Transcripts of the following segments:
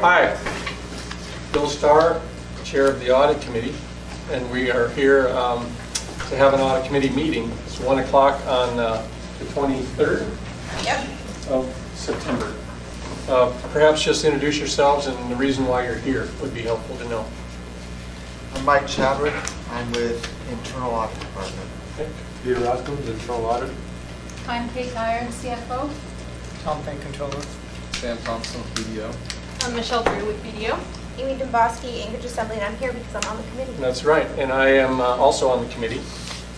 Hi, Bill Starr, Chair of the Audit Committee, and we are here to have an Audit Committee meeting. It's 1 o'clock on the 23rd of September. Perhaps just introduce yourselves and the reason why you're here would be helpful to know. I'm Mike Chadwick. I'm with Internal Audit Department. Okay. Peter Osmond, Internal Audit. I'm Kate Dyer, CFO. Tom Payne, Controller. Sam Thompson, BDO. I'm Michelle Drew with BDO. Amy Domboski, Anchorage Assembly, and I'm here because I'm on the committee. That's right, and I am also on the committee.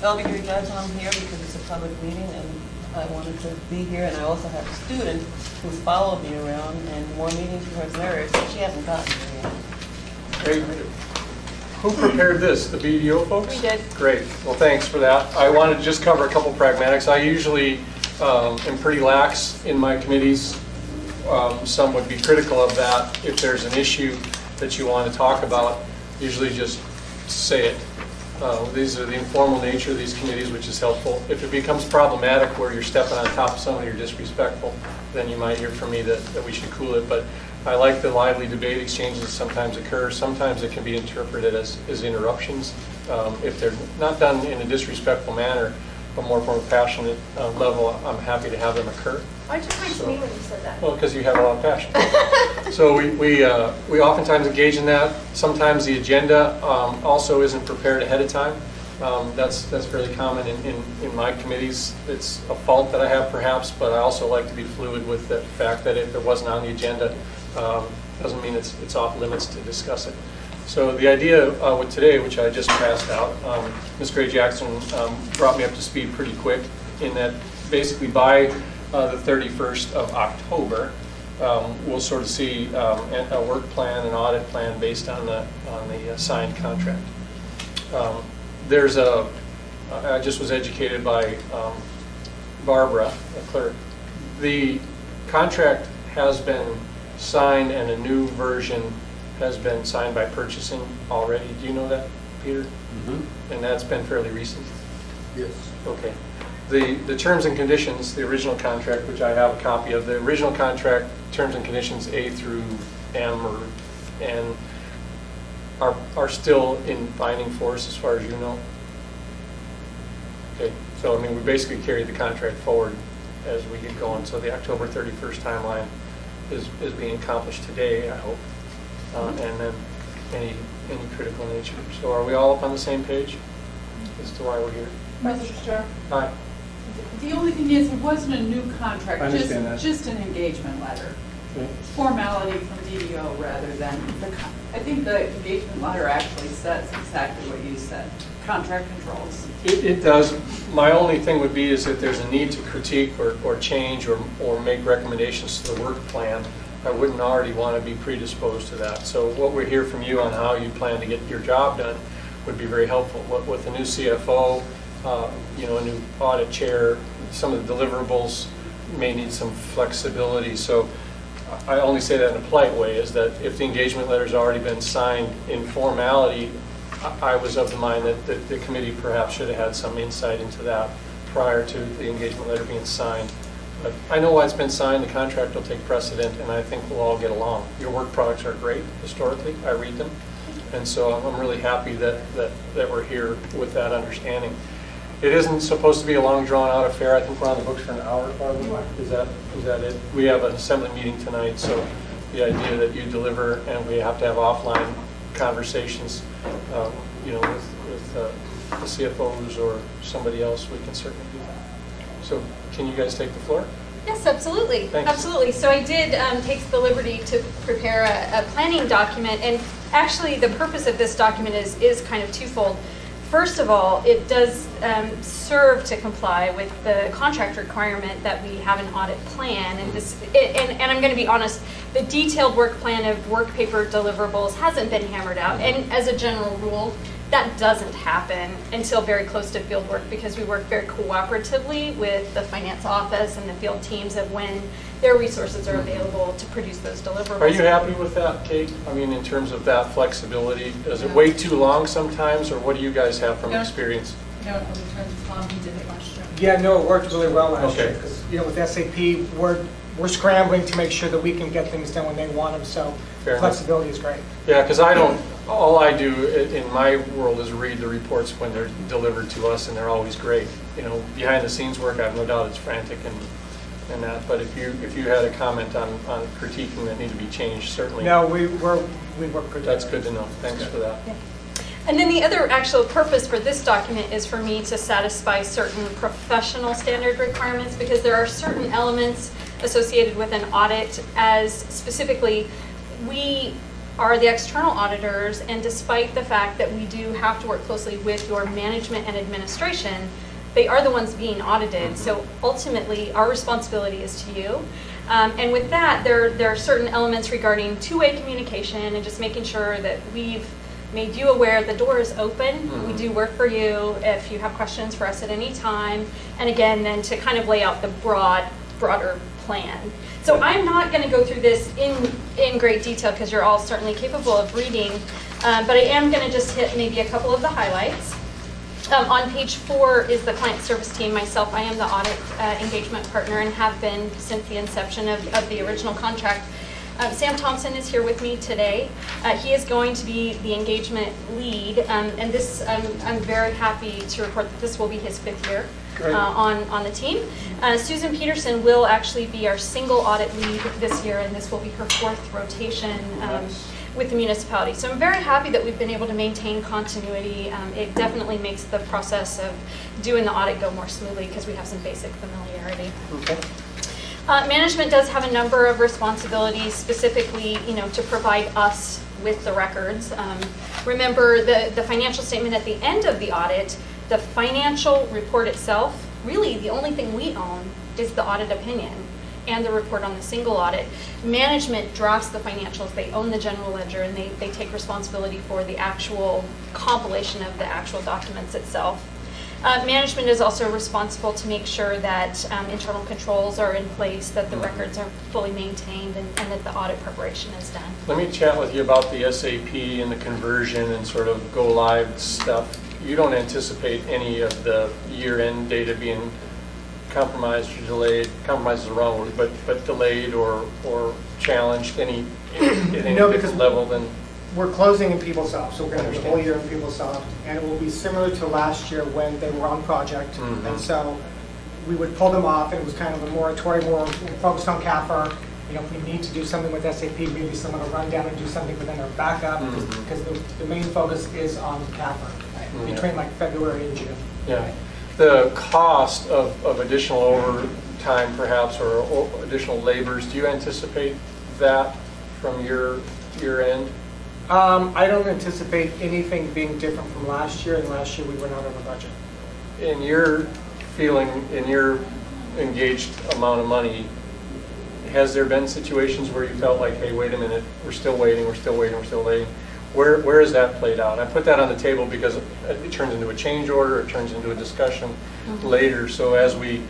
Elby Johnson, I'm here because it's a public meeting and I wanted to be here, and I also have a student who's followed me around and more meetings for her marriage, so she hasn't gotten here yet. Great. Who prepared this? The BDO folks? We did. Great. Well, thanks for that. I wanted to just cover a couple pragmatics. I usually am pretty lax in my committees. Some would be critical of that. If there's an issue that you want to talk about, usually just say it. These are the informal nature of these committees, which is helpful. If it becomes problematic where you're stepping on top of somebody or disrespectful, then you might hear from me that we should cool it. But I like the lively debate exchanges that sometimes occur. Sometimes it can be interpreted as interruptions. If they're not done in a disrespectful manner, but more from a passionate level, I'm happy to have them occur. Why'd you point to me when you said that? Well, because you have a lot of passion. So we oftentimes engage in that. Sometimes the agenda also isn't prepared ahead of time. That's fairly common in my committees. It's a fault that I have perhaps, but I also like to be fluid with the fact that if it wasn't on the agenda, doesn't mean it's off limits to discuss it. So the idea with today, which I just passed out, Ms. Gray Jackson brought me up to speed pretty quick in that basically by the 31st of October, we'll sort of see a work plan, an audit plan based on the signed contract. I just was educated by Barbara, a clerk. The contract has been signed and a new version has been signed by purchasing already. Do you know that, Peter? Mm-hmm. And that's been fairly recent? Yes. Okay. The terms and conditions, the original contract, which I have a copy of, the original contract, terms and conditions A through M or N, are still in binding force as far as you know? Okay, so I mean, we basically carried the contract forward as we get going, so the October 31st timeline is being accomplished today, I hope, and then any critical nature. So are we all up on the same page as to why we're here? Mr. Chair, Hi. the only thing is, it wasn't a new contract, I understand that. just an engagement letter. Okay. Formality from DDO rather than I think the engagement letter actually says exactly what you said, contract controls. It does. My only thing would be is that there's a need to critique or change or make recommendations to the work plan. I wouldn't already want to be predisposed to that. So what we hear from you on how you plan to get your job done would be very helpful. With the new CFO, a new audit chair, some of the deliverables may need some flexibility. So I only say that in a polite way, is that if the engagement letter's already been signed in formality, I was of the mind that the committee perhaps should have had some insight into that prior to the engagement letter being signed. But I know why it's been signed. The contract will take precedent, and I think we'll all get along. Your work products are great historically. I read them. And so I'm really happy that we're here with that understanding. It isn't supposed to be a long, drawn-out affair. I think we're on the books for an hour, probably. Is that it? We have an assembly meeting tonight, so the idea that you deliver and we have to have offline conversations, with the CFOs or somebody else, we can certainly do that. So can you guys take the floor? Yes, absolutely. Thanks. Absolutely. So I did take the liberty to prepare a planning document, and actually the purpose of this document is kind of twofold. First of all, it does serve to comply with the contract requirement that we have an audit plan, and I'm going to be honest, the detailed work plan of work paper deliverables hasn't been hammered out, and as a general rule, that doesn't happen until very close to field work, because we work very cooperatively with the finance office and the field teams of when their resources are available to produce those deliverables. Are you happy with that, Kate? I mean, in terms of that flexibility, does it wait too long sometimes, or what do you guys have from experience? No, in terms of Tom, he did it last year. Yeah, no, it worked really well last Okay. year. 'Cause, with SAP, Word we're scrambling to make sure that we can get things done when they want them, so Fair enough. flexibility is great. Yeah, because all I do in my world is read the reports when they're delivered to us, and they're always great. You know, behind the scenes work, I have no doubt it's frantic and that, but if you had a comment on critiquing that need to be changed, certainly. No, we work pretty That's hard. good to know. Thanks for that. Yeah. And then the other actual purpose for this document is for me to satisfy certain professional standard requirements, because there are certain elements associated with an audit, as specifically, we are the external auditors, and despite the fact that we do have to work closely with your management and administration, they are the ones being audited. So ultimately, our responsibility is to you. And with that, there are certain elements regarding two-way communication and just making sure that we've made you aware the door is open. We do work for you if you have questions for us at any time. And again, then to kind of lay out the broader plan. So I'm not going to go through this in great detail because you're all certainly capable of reading, but I am going to just hit maybe a couple of the highlights. On page 4 is the client service team. Myself, I am the audit engagement partner and have been since the inception of the original contract. Sam Thompson is here with me today. He is going to be the engagement lead, and this I'm very happy to report that this will be his 5th year on the team. Susan Peterson will actually be our single audit lead this year, and this will be her 4th rotation with the municipality. So I'm very happy that we've been able to maintain continuity. It definitely makes the process of doing the audit go more smoothly because we have some basic familiarity. Okay. Management does have a number of responsibilities, specifically, to provide us with the records. Remember, the financial statement at the end of the audit, the financial report itself, really the only thing we own is the audit opinion and the report on the single audit. Management drafts the financials, they own the general ledger, and they take responsibility for the actual compilation of the actual documents itself. Management is also responsible to make sure that internal controls are in place, that the records are fully maintained, and that the audit preparation is done. Let me chat with you about the SAP and the conversion and sort of go live stuff. You don't anticipate any of the year-end data being compromised or delayed, compromised is the wrong word, but delayed or challenged at any because level then? We're closing in PeopleSoft, so we're going to have the whole year in PeopleSoft, and it will be similar to last year when they were on project. And so we would pull them off, and it was kind of a moratorium, more focused on CAFR. If we need to do something with SAP, maybe someone will run down and do something within our backup, because the main focus is on CAFR, between like February and June. Yeah. The cost of additional overtime perhaps, or additional labors, do you anticipate that from your end? I don't anticipate anything being different from last year, and last year we were not over budget. In your feeling, in your engaged amount of money, has there been situations where you felt like, hey, wait a minute, we're still waiting. Where is that played out? I put that on the table because it turns into a change order, it turns into a discussion later. So as we,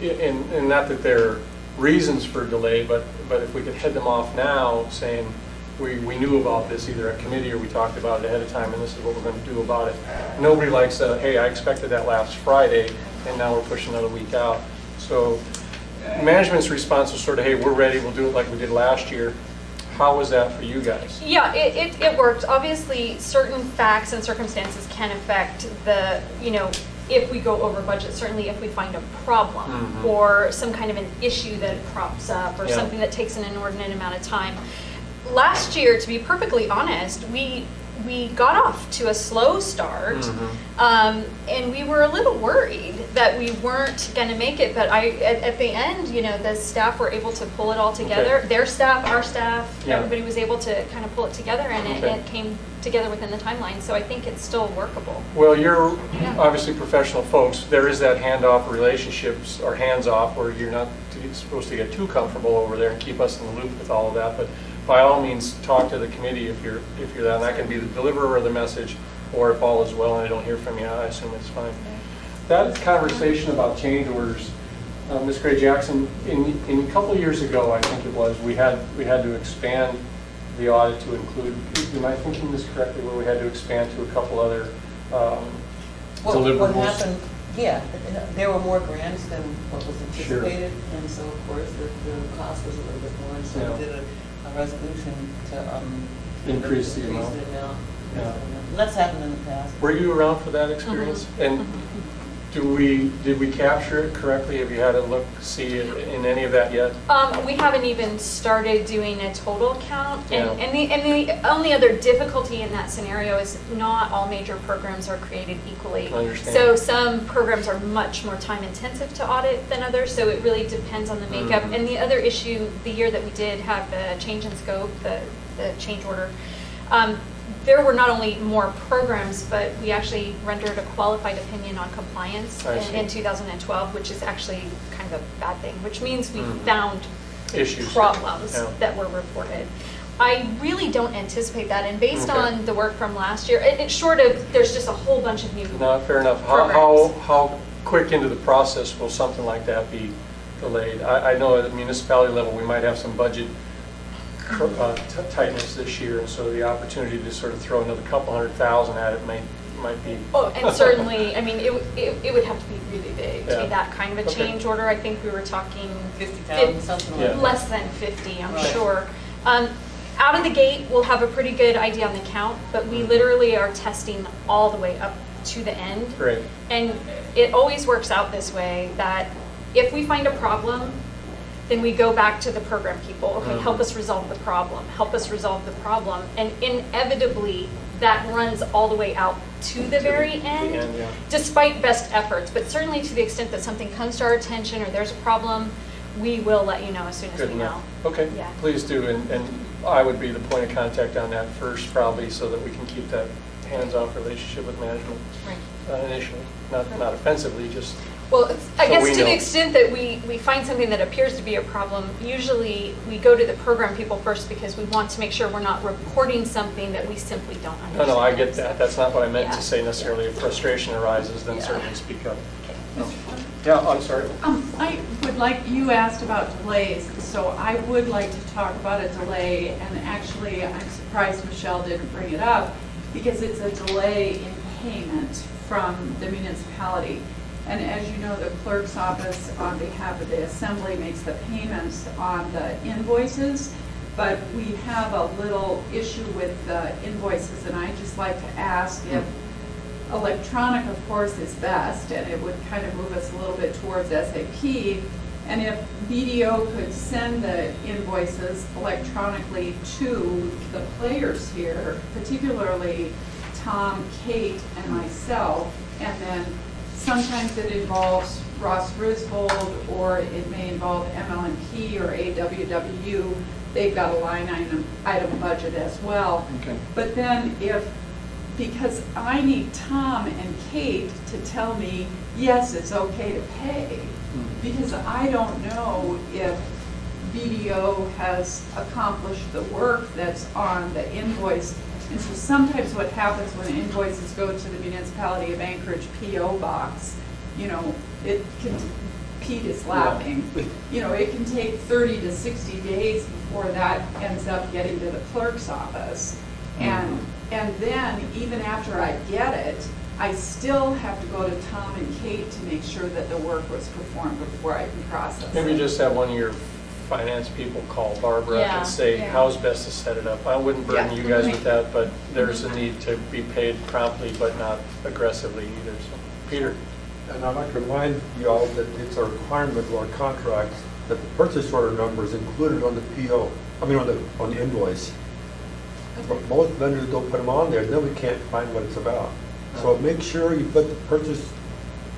and not that there are reasons for delay, but if we could head them off now, saying we knew about this either at committee or we talked about it ahead of time, and this is what we're going to do about it. Nobody likes, hey, I expected that last Friday, and now we're pushing another week out. So management's response was sort of, hey, we're ready, we'll do it like we did last year. How was that for you guys? Yeah, it worked. Obviously, certain facts and circumstances can affect the, if we go over budget, certainly if we find a problem or some kind of an issue that props up or something that takes an inordinate amount of time. Last year, to be perfectly honest, we got off to a slow start, and we were a little worried that we weren't going to make it. But at the end, the staff were able to pull it all together. Okay. Their staff, our staff, everybody was able to kind of pull it together, and it came together within the timeline. So I think it's still workable. Well, you're obviously professional folks. There is that handoff relationships or hands off where you're not supposed to get too comfortable over there and keep us in the loop with all of that. But by all means, talk to the committee if you're that. And I can be the deliverer of the message, or if all is well and I don't hear from you, I assume it's fine. That conversation about change orders, Ms. Gray Jackson, in a couple of years ago, I think it was, we had to expand the audit to include. Am I thinking this correctly? Where we had to expand to a couple other deliverables? Yeah, there were more grants than what was anticipated, and so of course the cost was a little bit more, and so Yeah. we did a resolution to Increase the amount. Yeah. And that's happened in the past. Were you around for that experience? And did we capture it correctly? Have you had a look, see it in any of that yet? We haven't even started doing a total count. And, Yeah. and the only other difficulty in that scenario is not all major programs are created equally. I understand. So some programs are much more time intensive to audit than others, so it really depends on the makeup. Mhm. And the other issue, the year that we did have the change in scope, the change order, there were not only more programs, but we actually rendered a qualified opinion on compliance I see. in 2012, which is actually kind of a bad thing, which means we Mhm. found Issues. problems Yeah. that were reported. I really don't anticipate that, and based Okay. on the work from last year, it's short of, there's just a whole bunch of new. No, fair enough. How quick into the process will something like that be delayed? I know at the municipality level, we might have some budget tightness this year, and so the opportunity to sort of throw another couple $100,000 at it might be. Oh, and certainly, I mean, it would have to be really big to Yeah. be that kind of a Okay. change order. I think we were talking 50,000, something like Yeah. that. less than 50, I'm Right. sure. Out of the gate, we'll have a pretty good idea on the count, but we literally are testing all the way up to the end. Great. And it always works out this way, that if we find a problem, then we go back to the program people. Okay, help us resolve the problem, help us resolve the problem. And inevitably, that runs all the way out to the very end, yeah. despite best efforts. But certainly to the extent that something comes to our attention or there's a problem, we will let you know as soon as Good we enough. know. Okay, Yeah. please do, and I would be the point of contact on that first, probably, so that we can keep that hands-off relationship with management Right. initially. Not offensively, just, Well, I So guess we to the know. extent that we find something that appears to be a problem, usually we go to the program people first because we want to make sure we're not reporting something that we simply don't no, understand. I get that. That's not what I meant Yeah. to say necessarily. If frustration arises, then Yeah. certainly speak up. Yeah, I'm sorry. I would like, you asked about delays, so I would like to talk about a delay, and actually, I'm surprised Michelle didn't bring it up, because it's a delay in payment from the municipality. And as you know, the clerk's office, on behalf of the assembly, makes the payments on the invoices, but we have a little issue with the invoices, and I'd just like to ask if electronic, of course, is best, and it would kind of move us a little bit towards SAP. And if BDO could send the invoices electronically to the players here, particularly Tom, Kate, and myself, and then sometimes it involves Ross Griswold, or it may involve ML&P or AWW. They've got a line item budget as well. Okay. But then because I need Tom and Kate to tell me, yes, it's okay to pay, because I don't know if BDO has accomplished the work that's on the invoice. And so sometimes what happens when invoices go to the Municipality of Anchorage PO box, it can, Pete is laughing, it can take 30 to 60 days before that ends up getting to the clerk's office. And then, even after I get it, I still have to go to Tom and Kate to make sure that the work was performed before I can process it. Maybe just have one of your finance people call Barbara Yeah, and say, yeah. how's best to set it up? I wouldn't burden Yeah. you guys with that, but there's a need to be paid promptly, but not aggressively either. So, Peter? And I'd like to remind you all that it's a requirement of our contracts that the purchase order number is included on the PO, on the invoice. But most vendors don't put them on there, then we can't find what it's about. So make sure you put the purchase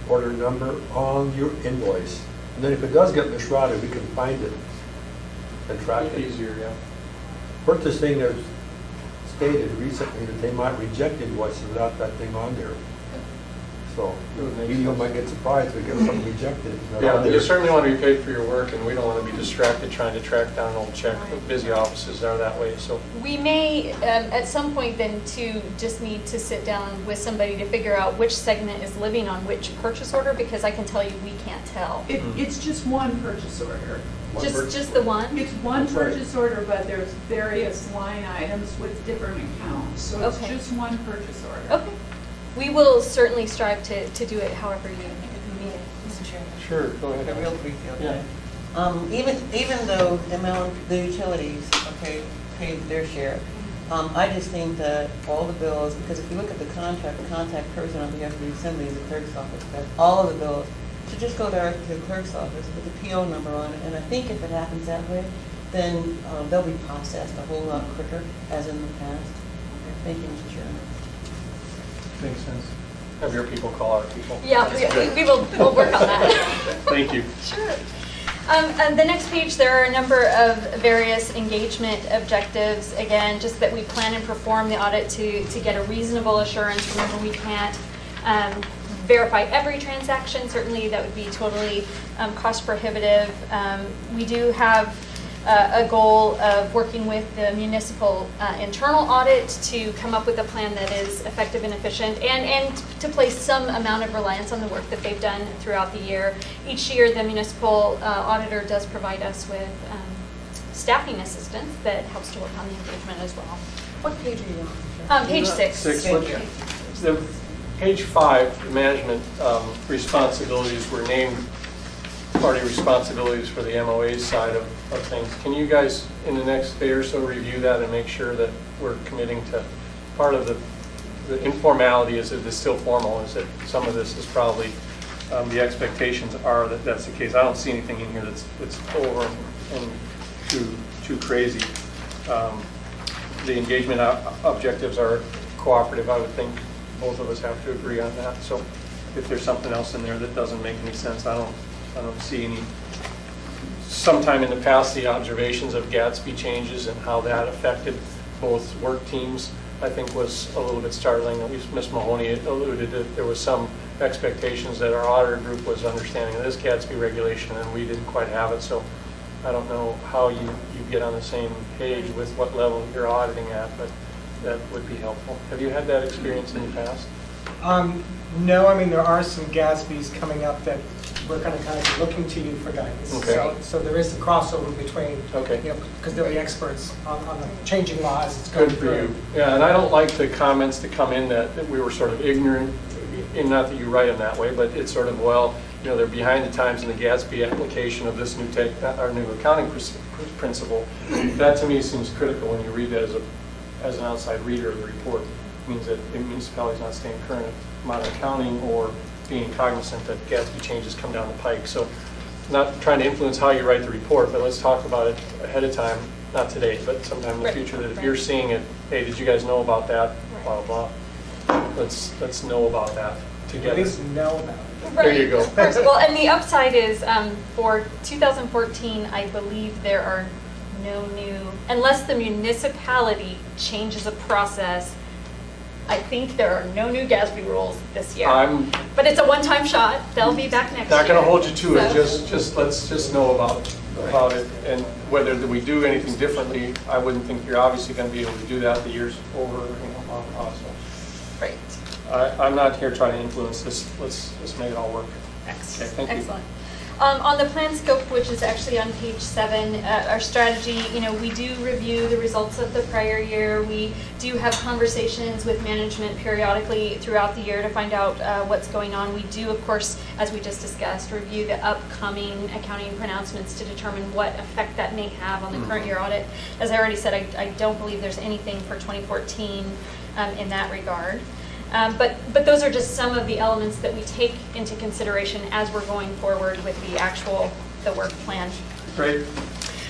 order number on your invoice. And then if it does get misrouted, we can find it and track it. Easier, yeah. Purchasing has stated recently that they might reject invoices without that thing on there. So you might get surprised if we get something rejected. It's not on Yeah, there. you certainly want to be paid for your work, and we don't want to be distracted trying to track down an old check. Busy offices are that way, so. We may, at some point then too, just need to sit down with somebody to figure out which segment is living on which purchase order, because I can tell you, we can't tell. It's just one purchase order. Just the one? It's one That's right. purchase order, but there's various line items with different accounts. So it's Okay. just one purchase order. Okay, we will certainly strive to do it however you need it. Mr. Chairman. Sure, go A ahead. real brief, Yeah. okay. Even though the utilities, okay, paid their share, I just think that all the bills, because if you look at the contract, the contact person on behalf of the assembly is the clerk's office, that all of the bills should just go directly to the clerk's office with the PO number on it. And I think if it happens that way, then they'll be processed a whole lot quicker, as in the past. Thank you, Mr. Chairman. Makes sense. Have your people call our people. Yeah, That's good. we'll work on that. Thank you. Sure. And the next page, there are a number of various engagement objectives. Again, just that we plan and perform the audit to get a reasonable assurance. Remember, we can't verify every transaction. Certainly, that would be totally cost prohibitive. We do have a goal of working with the municipal internal audit to come up with a plan that is effective and efficient, and to place some amount of reliance on the work that they've done throughout the year. Each year, the municipal auditor does provide us with staffing assistance that helps to work on the engagement as well. What page are you on? Page 6. The page 5, the management responsibilities were named party responsibilities for the MOA side of things. Can you guys, in the next day or so, review that and make sure that we're committing to part of the informality? Is it is still formal? Is it some of this is probably the expectations are that that's the case? I don't see anything in here that's over and too crazy. The engagement objectives are cooperative. I would think both of us have to agree on that. So if there's something else in there that doesn't make any sense, I don't see any. Sometime in the past, the observations of Gatsby changes and how that affected both work teams, I think, was a little bit startling. At least Ms. Mahoney alluded that there was some expectations that our auditor group was understanding of this Gatsby regulation, and we didn't quite have it. So I don't know how you get on the same page with what level you're auditing at, but that would be helpful. Have you had that experience in the past? No, I mean, there are some Gatsbys coming up that we're kind of looking to you for guidance. Okay. So there is a crossover between, Okay. because they're the experts on the changing laws. It's Good going for through. you. Yeah, and I don't like the comments that come in that we were sort of ignorant, and not that you write them that way, but it's sort of, well, they're behind the times in the Gatsby application of this our new accounting principle. That to me seems critical when you read that as an outside reader of the report. It means that the municipality's not staying current with modern accounting or being cognizant that Gatsby changes come down the pike. So not trying to influence how you write the report, but let's talk about it ahead of time, not today, but sometime in the future, that if you're seeing it, hey, did you guys know about that? Blah, blah, blah. Let's know about that together. At least know about it. Right, There you go. of course. Well, and the upside is for 2014, I believe there are no new, unless the municipality changes a process, I think there are no new Gatsby rules this year. But it's a one-time shot. They'll be back next year. Not going to hold you to it. So- Just let's just know about it, and whether we do anything differently. I wouldn't think you're obviously going to be able to do that. The year's over. Also. Right. I'm not here trying to influence this. Let's make it all work. Okay, thank you. Excellent. On the plan scope, which is actually on page 7, our strategy, we do review the results of the prior year. We do have conversations with management periodically throughout the year to find out what's going on. We do, of course, as we just discussed, review the upcoming accounting pronouncements to determine what effect that may have on the current year audit. As I already said, I don't believe there's anything for 2014 in that regard. But those are just some of the elements that we take into consideration as we're going forward with the work plan. Great.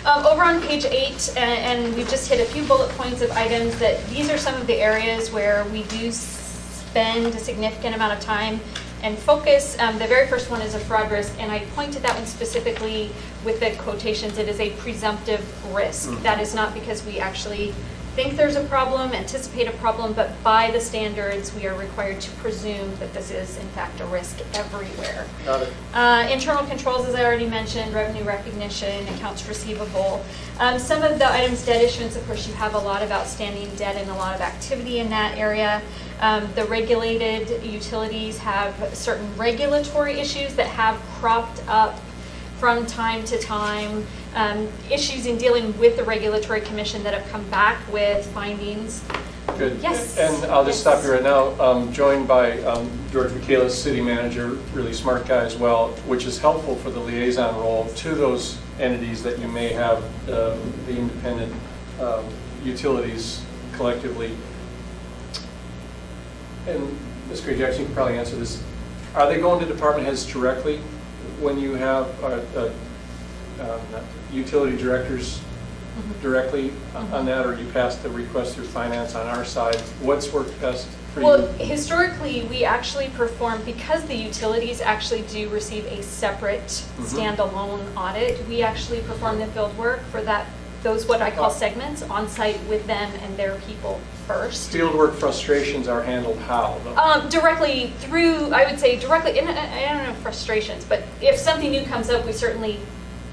Over on page 8, and we've just hit a few bullet points of items that these are some of the areas where we do spend a significant amount of time and focus. The very first one is a fraud risk, and I point to that one specifically with the quotations. It is a presumptive risk. That is not because we actually think there's a problem, anticipate a problem, but by the standards, we are required to presume that this is, in fact, a risk everywhere. Got it. Internal controls, as I already mentioned, revenue recognition, accounts receivable. Some of the items, debt issuance, of course, you have a lot of outstanding debt and a lot of activity in that area. The regulated utilities have certain regulatory issues that have cropped up from time to time. Issues in dealing with the regulatory commission that have come back with findings Good. Yes. And I'll just Yes. stop you right now, joined by George Michaelis, city manager, really smart guy as well, which is helpful for the liaison role to those entities that you may have, the independent utilities collectively. And Ms. Gray Jackson, you can probably answer this. Are they going to department heads directly when you have utility directors directly on that, or you pass the request through finance on our side? What's worked best for you? Well, historically, we actually perform, because the utilities actually do receive a separate standalone audit, we actually perform the field work for those what I call segments on site with them and their people first. Fieldwork frustrations are handled how, though? Directly through, I would say directly, and I don't know frustrations, but if something new comes up, we certainly,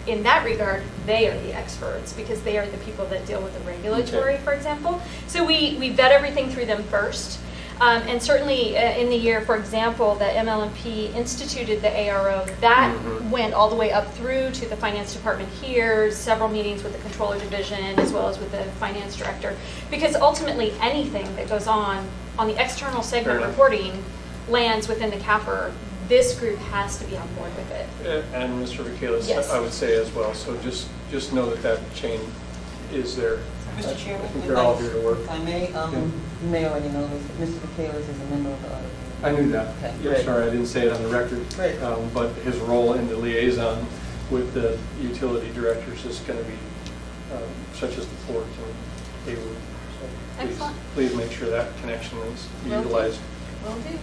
in that regard, they are the experts because they are the people that deal with the regulatory, for example. So we vet everything through them first. And certainly in the year, for example, that MLMP instituted the ARO, that went all the way up through to the finance department here, several meetings with the controller division as well as with the finance director. Because ultimately anything that goes on the external segment reporting lands within the CAFR. This group has to be on board with it. And Mr. Michaelis, Yes. I would say as well. So just know that chain is there. Mr. Chairman, I think they're all here to work. if I may, you may already know this, but Mr. Michaelis is a member of the audit committee. I knew that. Okay, Yeah, great. sorry, I didn't say it on the record. Great. But his role in the liaison with the utility directors is going to be such as the port and AWU. So Excellent. please make sure that connection is Will do. utilized. Will do.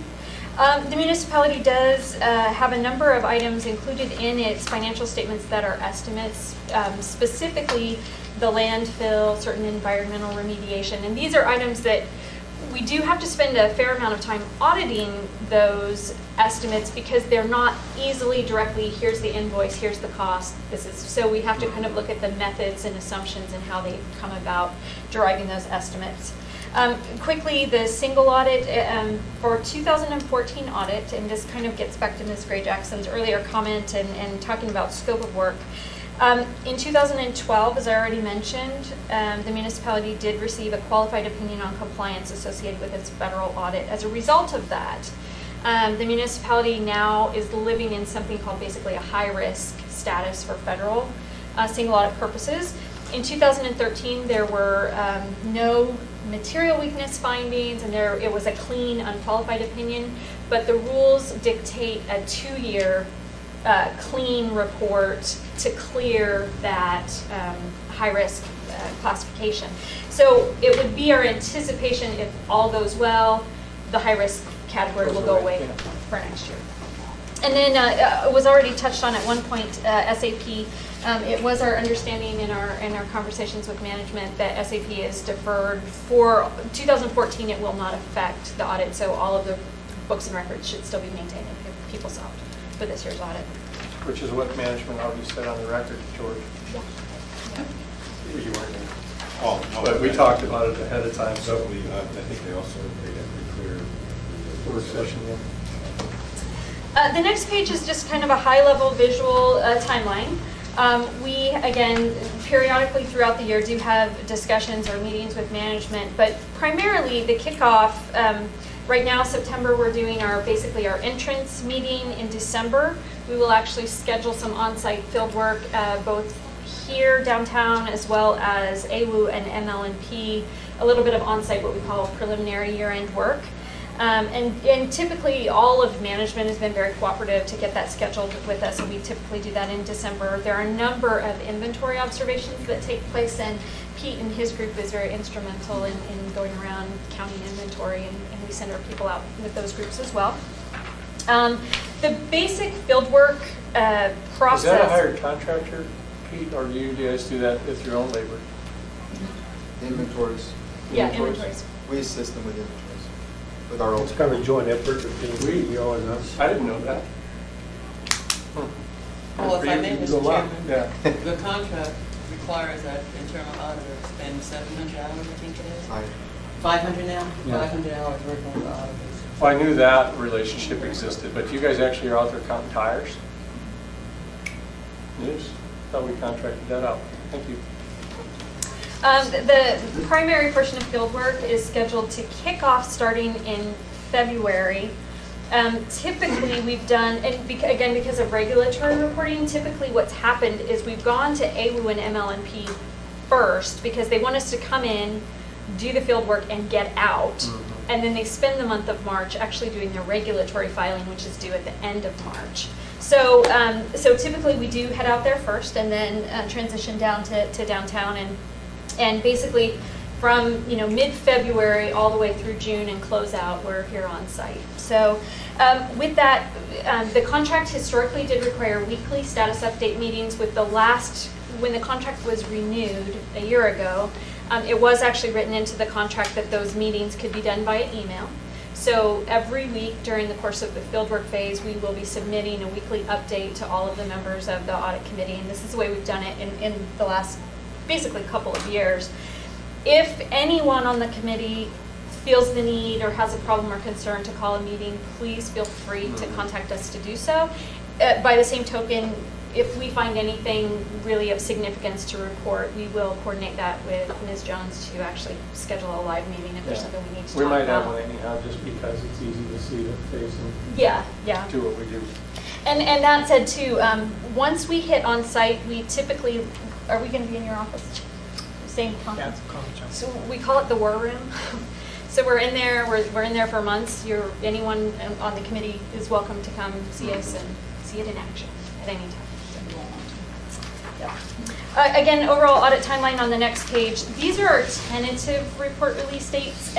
The municipality does have a number of items included in its financial statements that are estimates, specifically the landfill, certain environmental remediation. And these are items that we do have to spend a fair amount of time auditing those estimates because they're not easily directly, here's the invoice, here's the cost. So we have to kind of look at the methods and assumptions and how they come about deriving those estimates. Quickly, the single audit for 2014 audit, and this kind of gets back to Ms. Gray Jackson's earlier comment and talking about scope of work. In 2012, as I already mentioned, the municipality did receive a qualified opinion on compliance associated with its federal audit. As a result of that, the municipality now is living in something called basically a high-risk status for federal single audit purposes. In 2013, there were no material weakness findings, and it was a clean, unqualified opinion, but the rules dictate a 2-year clean report to clear that high-risk classification. So it would be our anticipation, if all goes well, the high-risk category will go away for next year. And then it was already touched on at one point, SAP. It was our understanding in our conversations with management that SAP is deferred for 2014. It will not affect the audit, so all of the books and records should still be maintained in PeopleSoft for this year's audit. Which is what management already said on the record, George. Yeah. You weren't here. Oh, no. But we talked about it ahead of time, so. So I think they also made it pretty clear. Work session, yeah. The next page is just kind of a high-level visual timeline. We, again, periodically throughout the year do have discussions or meetings with management, but primarily the kickoff, right now, September, we're doing basically our entrance meeting. In December, we will actually schedule some on-site field work, both here downtown as well as AWU and MLNP, a little bit of on-site, what we call preliminary year-end work. And typically all of management has been very cooperative to get that scheduled with us, and we typically do that in December. There are a number of inventory observations that take place, and Pete and his group is very instrumental in going around counting inventory, and we send our people out with those groups as well. The basic fieldwork process. Is that a hired contractor, Pete, or do you guys do that with your own labor? Inventories. Yeah, inventories. We assist them with inventories, with our own. It's kind of a joint effort between the CEO and us. I didn't know that. Well, if I may, You do a Mr. lot. Chairman, Yeah. the contract requires that internal auditor spend 700 hours, I think it is. 500 now? Yeah. 500 hours working with the auditors. Well, I knew that relationship existed, but you guys actually are out there counting tires? Yes. Thought we contracted that out. Thank you. The primary portion of field work is scheduled to kick off starting in February. Typically, we've done, and again, because of regulatory reporting, typically what's happened is we've gone to AWU and MLNP first because they want us to come in, do the field work, and get out. And then they spend the month of March actually doing their regulatory filing, which is due at the end of March. So, so typically we do head out there first and then transition down to downtown, and basically from mid-February all the way through June and close out, we're here on site. So with that, the contract historically did require weekly status update meetings. With the last, when the contract was renewed a year ago, it was actually written into the contract that those meetings could be done via email. So every week during the course of the fieldwork phase, we will be submitting a weekly update to all of the members of the audit committee, and this is the way we've done it in the last basically couple of years. If anyone on the committee feels the need or has a problem or concern to call a meeting, please feel free to contact us to do so. By the same token, if we find anything really of significance to report, we will coordinate that with Ms. Jones to actually schedule a live meeting if there's something we need to talk about. We might have one anyhow, just because it's easy to see the face and yeah. do what we do. And that said too, once we hit on site, we typically, are we going to be in your office? Same conference? Yeah, So we call it the war room. So we're in there, we're in there for months. Anyone on the committee is welcome to come see us and see it in action at any time. Again, overall audit timeline on the next page. These are our tentative report release dates.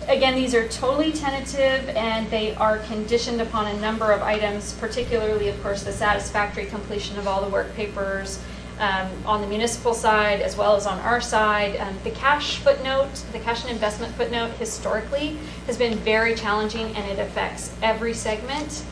Again, these are totally tentative and they are conditioned upon a number of items, particularly, of course, the satisfactory completion of all the work papers on the municipal side as well as on our side. The cash footnote, the cash and investment footnote historically has been very challenging and it affects every segment.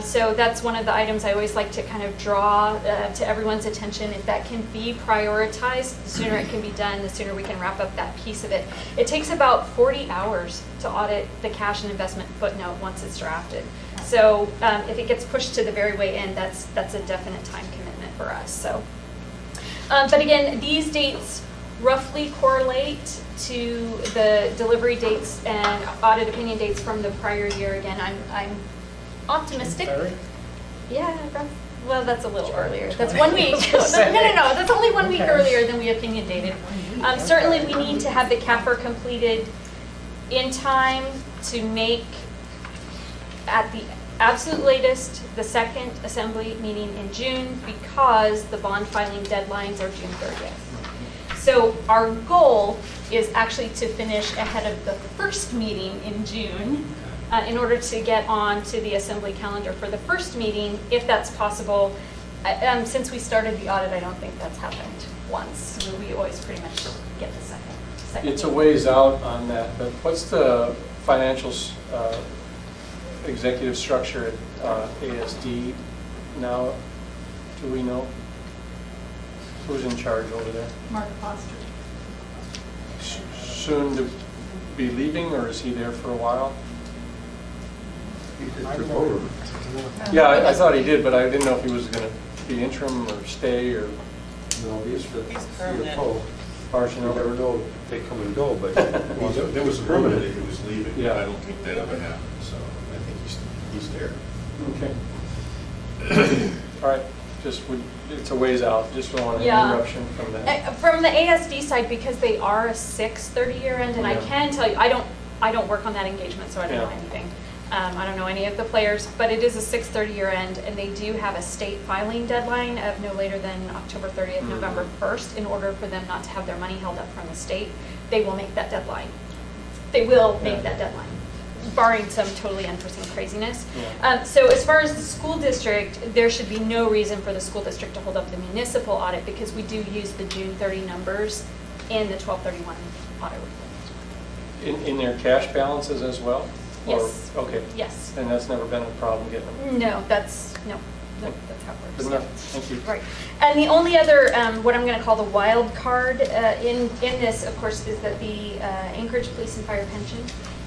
So that's one of the items I always like to kind of draw to everyone's attention. If that can be prioritized, the sooner it can be done, the sooner we can wrap up that piece of it. It takes about 40 hours to audit the cash and investment footnote once it's drafted. So if it gets pushed to the very way end, that's a definite time commitment for us. So, but again, these dates roughly correlate to the delivery dates and audit opinion dates from the prior year. Again, I'm optimistic. Yeah, well, that's a little earlier. That's 1 week. No, that's only 1 week earlier than we opinion dated. Certainly, we need to have the CAFR completed in time to make, at the absolute latest, the second assembly meeting in June, because the bond filing deadlines are June 30th. So our goal is actually to finish ahead of the first meeting in June. In order to get on to the assembly calendar for the first meeting, if that's possible. Since we started the audit, I don't think that's happened once. We always pretty much get the second It's a meeting. ways out on that, but what's the financial executive structure at ASD now? Do we know? Who's in charge over there? Mark Foster. Soon to be leaving, or is he there for a while? He just took over. Yeah, I thought he did, but I didn't know if he was going to be interim or stay or No, he's the He's permanent. CFO. partial. You never know if they come and go, but Well, there was a rumor that he was leaving, but Yeah. I don't think that ever happened, so I think he's there. Okay. All right, it's a ways out, just don't want an Yeah. interruption from that. From the ASD side, because they are a 6/30-year end, and I Yeah. can tell you, I don't work on that engagement, so I don't know Yeah. anything. I don't know any of the players, but it is a 6/30-year end, and they do have a state filing deadline of no later than October 30th, November 1st, in order for them not to have their money held up from the state. They will make that deadline. They will make Yeah. that deadline, barring some totally unforeseen craziness. Yeah. So as far as the school district, there should be no reason for the school district to hold up the municipal audit, because we do use the June 30 numbers in the 12/31 audit report. In their cash balances as well? Or- Yes. Okay. Yes. And that's never been a problem getting them? No, That's how it works. Good enough, thank you. Right. And the only other, what I'm going to call the wild card in this, of course, is that the Anchorage Police and Fire Pension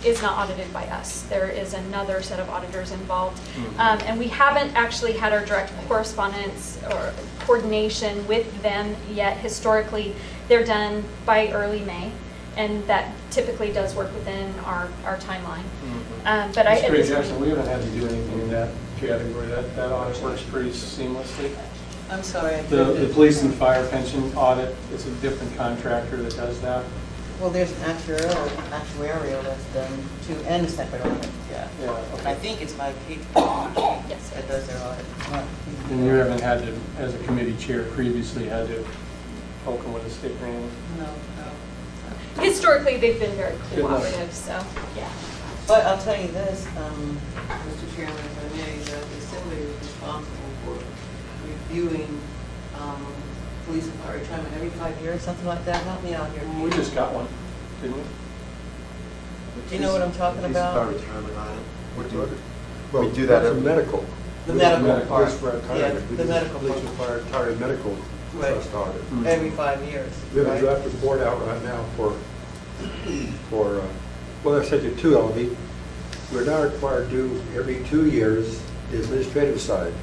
is not audited by us. There is another set of auditors involved. And we haven't actually had our direct correspondence or coordination with them yet. Historically, they're done by early May, and that typically does work within our timeline. But That's pretty Jackson, we haven't had to do anything in that category. That audit works pretty seamlessly. I'm sorry. The police and fire pension audit, it's a different contractor that does that. Well, there's an actuarial that's done too, and a separate audit, yeah. Yeah, okay. I think it's by Kate Yes. that does their audit. not- And you haven't had to, as a committee chair previously, had to poke them with a stick or anything? No. Historically, they've been very Good enough. cooperative, so, yeah. But I'll tell you this, Mr. Chairman, if I may, the Assembly is responsible for reviewing police and fire retirement every 5 years, something like that. Help me out here. We just got one, didn't we? Do you know what I'm talking Police and fire about? retirement audit. Well, We do that that's a every- medical. The medical part. Police for Yeah, retirement. We the do medical Police part. and fire retirement medical Right. trust audit. Every 5 years. We have a right? draft report out right now for, well, I said you two, Elvie. We're now required to do every 2 years the administrative side.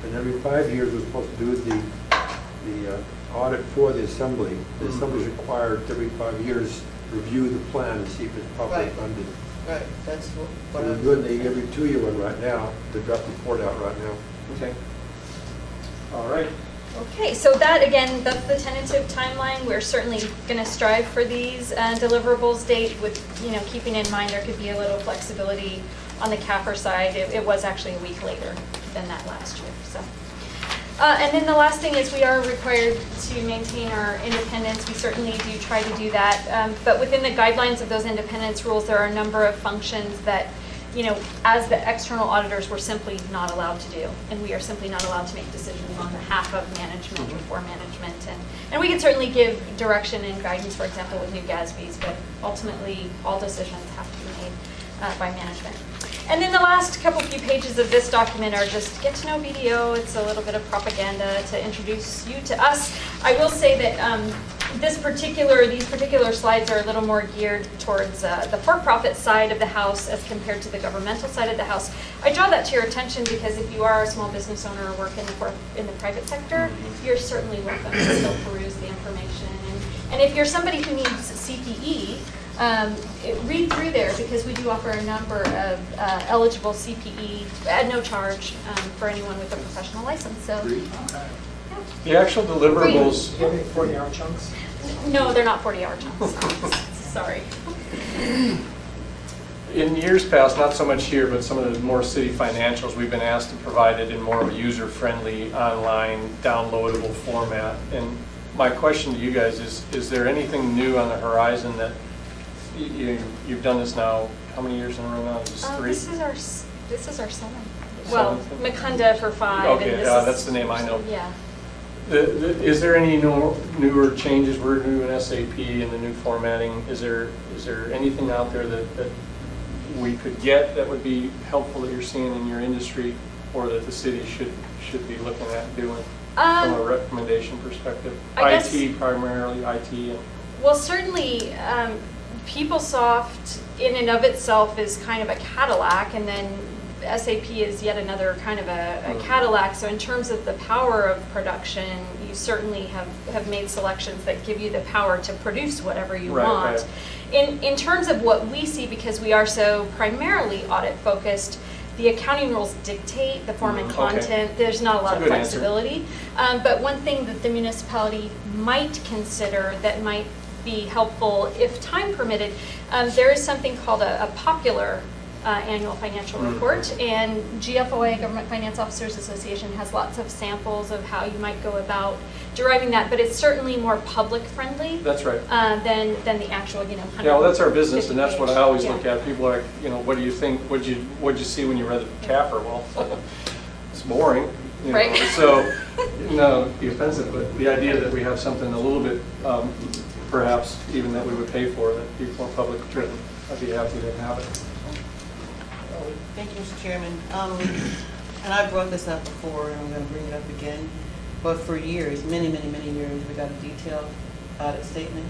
And every 5 years, we're supposed to do the audit for the assembly. The assembly's required every 5 years review the plan and see if it's properly Right. funded. Right, that's So what we're I'm. doing the every 2 year one right now, the draft report out right now. Okay. All right. Okay, so that, again, that's the tentative timeline. We're certainly going to strive for these deliverables date with, keeping in mind there could be a little flexibility on the CAFR side. It was actually a week later than that last year, so. And then the last thing is we are required to maintain our independence. We certainly do try to do that. But within the guidelines of those independence rules, there are a number of functions that, as the external auditors, we're simply not allowed to do. And we are simply not allowed to make decisions on behalf of management or for management. And we can certainly give direction and guidance, for example, with new GASBs, but ultimately all decisions have to be made by management. And then the last few pages of this document are just get to know BDO. It's a little bit of propaganda to introduce you to us. I will say that these particular slides are a little more geared towards the for-profit side of the house as compared to the governmental side of the house. I draw that to your attention because if you are a small business owner or work in the private sector, you're certainly welcome to still peruse the information. And if you're somebody who needs CPE, read through there because we do offer a number of eligible CPE at no charge for anyone with a professional license. So, The actual deliverables, Do you have any 40-hour chunks? no, they're not 40-hour chunks. Sorry. in years past, not so much here, but some of the more city financials, we've been asked to provide it in more of a user-friendly, online, downloadable format. And my question to you guys is there anything new on the horizon that you've done this now, how many years in a row now? Is this 3? This is our seventh. Well, Makunda for 5. Okay, and this that's the name I know. Yeah. Is there any newer changes? We're doing SAP and the new formatting. Is there anything out there that we could get that would be helpful that you're seeing in your industry, or that the city should be looking at doing from a recommendation perspective? IT primarily, IT. And well, certainly, PeopleSoft in and of itself is kind of a Cadillac, and then SAP is yet another kind of a Cadillac. So in terms of the power of production, you certainly have made selections that give you the power to produce whatever you want. Right. In terms of what we see, because we are so primarily audit focused, the accounting rules dictate the form and content. There's not a lot of flexibility. But one thing that the municipality might consider that might be helpful if time permitted, there is something called a popular annual financial report, and GFOA, Government Finance Officers Association, has lots of samples of how you might go about deriving that, but it's certainly more public friendly. That's right. Than the actual, yeah, well, that's our business, and that's what I always look at. People are like, what do you think? What'd you see when you read the CAFR? Well, it's boring. Right. So, no, be offensive, but the idea that we have something a little bit, perhaps even that we would pay for, that be more public driven, I'd be happy to have it. Thank you, Mr. Chairman. And I brought this up before, and I'm going to bring it up again, but for years, many years, we got a detailed audit statement,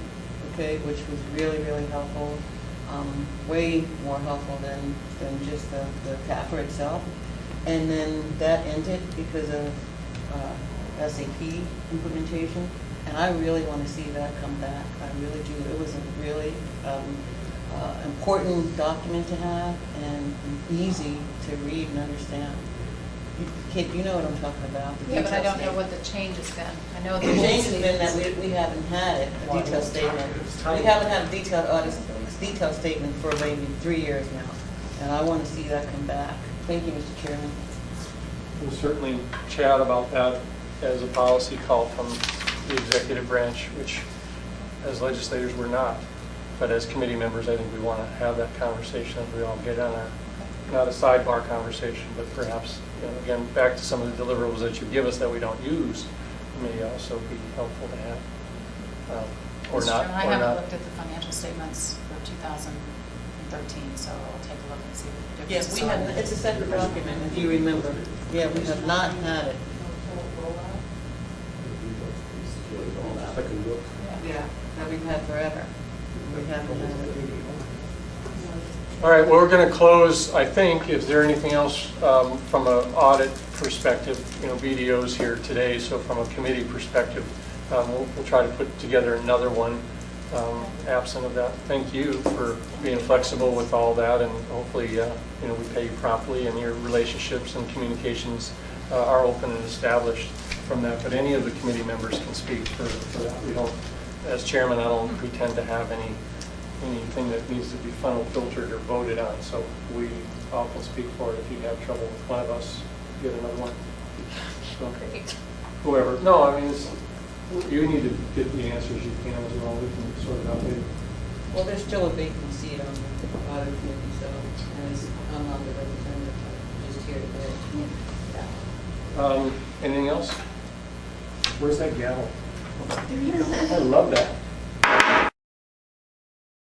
okay, which was really helpful, way more helpful than just the CAFR itself. And then that ended because of SAP implementation, and I really want to see that come back. I really do. It was a really important document to have and easy to read and understand. Kate, you know what I'm talking about. the Yeah, but I detailed don't know statement. what the change has been. I know The change has been that we haven't had it, a detailed statement. We haven't had a detailed audit, detailed statement for maybe 3 years now, and I want to see that come back. Thank you, Mr. Chairman. We'll certainly chat about that as a policy call from the executive branch, which as legislators we're not. But as committee members, I think we want to have that conversation as we all get on our, not a sidebar conversation, but perhaps, again, back to some of the deliverables that you give us that we don't use, may also be helpful to have. Or Mr. not. Chairman, I or haven't not. looked at the financial statements for 2013, so I'll take a look and see what the Yes, differences we are. have, it's a separate document, if you remember. Yeah, we have not had it. Second look. Yeah, that we've had forever. We haven't had it. All right, well, we're going to close, I think. Is there anything else from an audit perspective? BDO's here today, so from a committee perspective, we'll try to put together another one absent of that. Thank you for being flexible with all that, and hopefully, we pay you promptly, and your relationships and communications are open and established from that. But any of the committee members can speak for that. We don't, as chairman, I don't pretend to have anything that needs to be funnel filtered or voted on. So we often speak for it. If you have trouble with one of us, get another one. Okay. Whoever. No, I mean, you need to get the answers you can as well. We can sort it out later. Well, there's still a vacant seat on the audit committee, so, and I'm not the representative, just here today. Anything else? Where's that gavel? I love that.